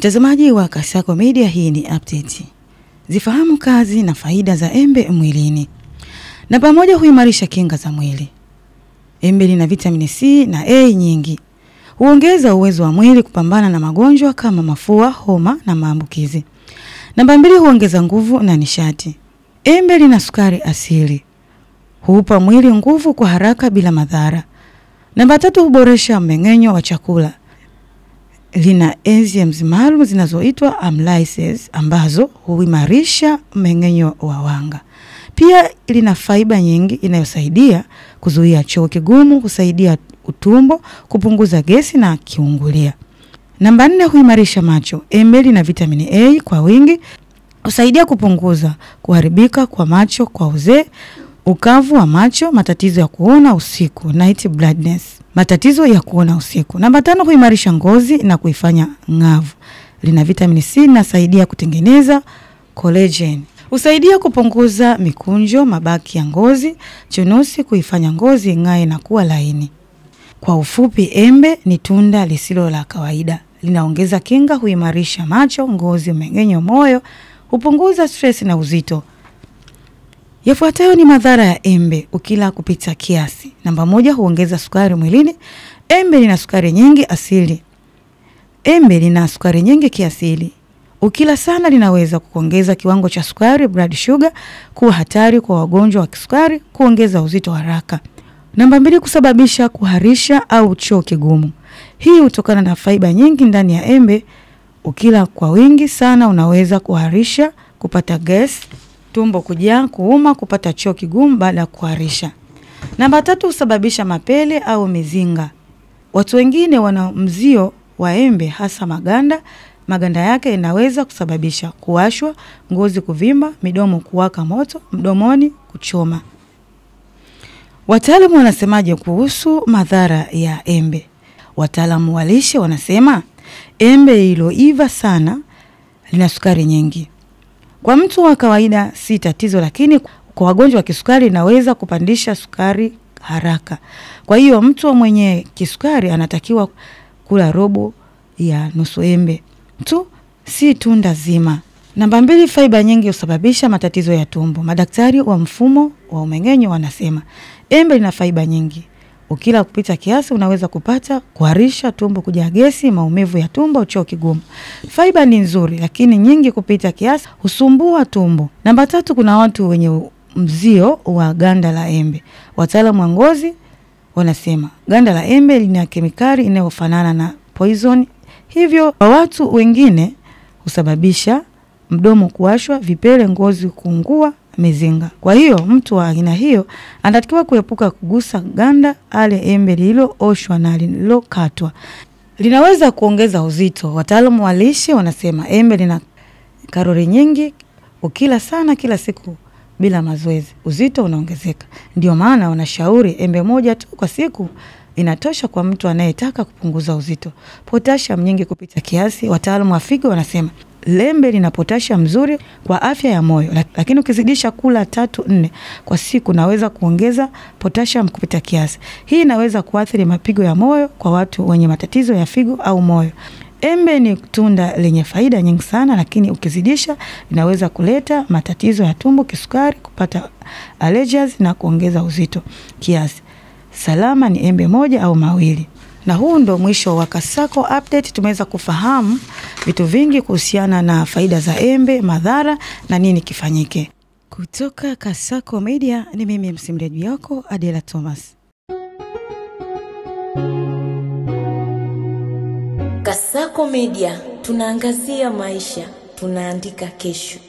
Mtazamaji wa Kasako Media, hii ni update. Zifahamu kazi na faida za embe mwilini. Na pamoja huimarisha kinga za mwili. Embe lina vitamini C na A nyingi. Huongeza uwezo wa mwili kupambana na magonjwa kama mafua, homa na maambukizi. Namba 2, huongeza nguvu na nishati. Embe lina sukari asili. Huupa mwili nguvu kwa haraka bila madhara. Namba 3, huboresha mmeng'enyo wa chakula. Lina enzymes maalum zinazoitwa amylases ambazo huimarisha mmeng'enyo wa wanga. Pia lina fiber nyingi inayosaidia kuzuia choo kigumu, kusaidia utumbo, kupunguza gesi na kiungulia. Namba 4, huimarisha macho. Embe lina vitamini A kwa wingi, husaidia kupunguza kuharibika kwa macho kwa uzee, ukavu wa macho, matatizo ya kuona usiku, night blindness, matatizo ya kuona usiku. Namba 5, huimarisha ngozi na kuifanya ngavu. Lina vitamini C inasaidia kutengeneza collagen. Husaidia kupunguza mikunjo, mabaki ya ngozi, chunusi, kuifanya ngozi ing'ae na kuwa laini. Kwa ufupi, embe ni tunda lisilo la kawaida. Linaongeza kinga, huimarisha macho, ngozi, mmeng'enyo, moyo, hupunguza stress na uzito. Yafuatayo ni madhara ya embe ukila kupita kiasi. Namba 1, huongeza sukari mwilini. Embe lina sukari nyingi asili. Embe lina sukari nyingi kiasili. Ukila sana linaweza kuongeza kiwango cha sukari, blood sugar, kuwa hatari kwa wagonjwa wa kisukari, kuongeza uzito haraka. Namba 2, kusababisha kuharisha au choo kigumu. Hii hutokana na fiber nyingi ndani ya embe. Ukila kwa wingi sana unaweza kuharisha, kupata gas, tumbo kujaa, kuuma, kupata choo kigumu baada ya kuharisha. Namba 3, husababisha mapele au mizinga. Watu wengine wana mzio wa embe, hasa maganda yake inaweza kusababisha kuwashwa, ngozi kuvimba, midomo kuwaka moto, mdomoni kuchoma. Wataalamu wanasemaje kuhusu madhara ya embe? Wataalamu wa lishe wanasema embe lililoiva sana lina sukari nyingi. Kwa mtu wa kawaida si tatizo, lakini kwa wagonjwa wa kisukari inaweza kupandisha sukari haraka. Kwa hiyo mtu mwenye kisukari anatakiwa kula robo ya nusu embe tu, si tunda zima. Namba 2, fiber nyingi husababisha matatizo ya tumbo. Madaktari wa mfumo wa mmeng'enyo wanasema embe lina fiber nyingi. Ukila kupita kiasi unaweza kupata kuharisha, tumbo kujaa gesi, maumivu ya tumbo, choo kigumu. Fiber ni nzuri, lakini nyingi kupita kiasi husumbua tumbo. Namba 3, kuna watu wenye mzio wa ganda la embe. Wataalamu wa ngozi wanasema ganda la embe lina kemikali inayofanana na poison. Hivyo kwa watu wengine husababisha mdomo kuwashwa, vipele, ngozi kuungua, mizinga. Kwa hiyo mtu wa aina hiyo anatakiwa kuepuka kugusa ganda ale embe lililooshwa na lililokatwa. Linaweza kuongeza uzito. Wataalamu wa lishe wanasema embe lina kalori nyingi. Ukila sana kila siku bila mazoezi, uzito unaongezeka. Ndio maana wanashauri embe moja tu kwa siku inatosha kwa mtu anayetaka kupunguza uzito. Potassium nyingi kupita kiasi. Wataalamu wa figo wanasema embe lina potassium mzuri kwa afya ya moyo, lakini ukizidisha kula 3-4 kwa siku unaweza kuongeza potassium kupita kiasi. Hii inaweza kuathiri mapigo ya moyo kwa watu wenye matatizo ya figo au moyo. Embe ni tunda lenye faida nyingi sana, lakini ukizidisha inaweza kuleta matatizo ya tumbo, kisukari, kupata allergies na kuongeza uzito kiasi. Salama ni embe moja au mawili. Na huu ndo mwisho wa Kasako update. Tumeweza kufahamu vitu vingi kuhusiana na faida za embe, madhara na nini kifanyike. Kutoka Kasako Media ni mimi msimuliaji wako Adela Thomas. Kasako Media, tunaangazia maisha, tunaandika kesho.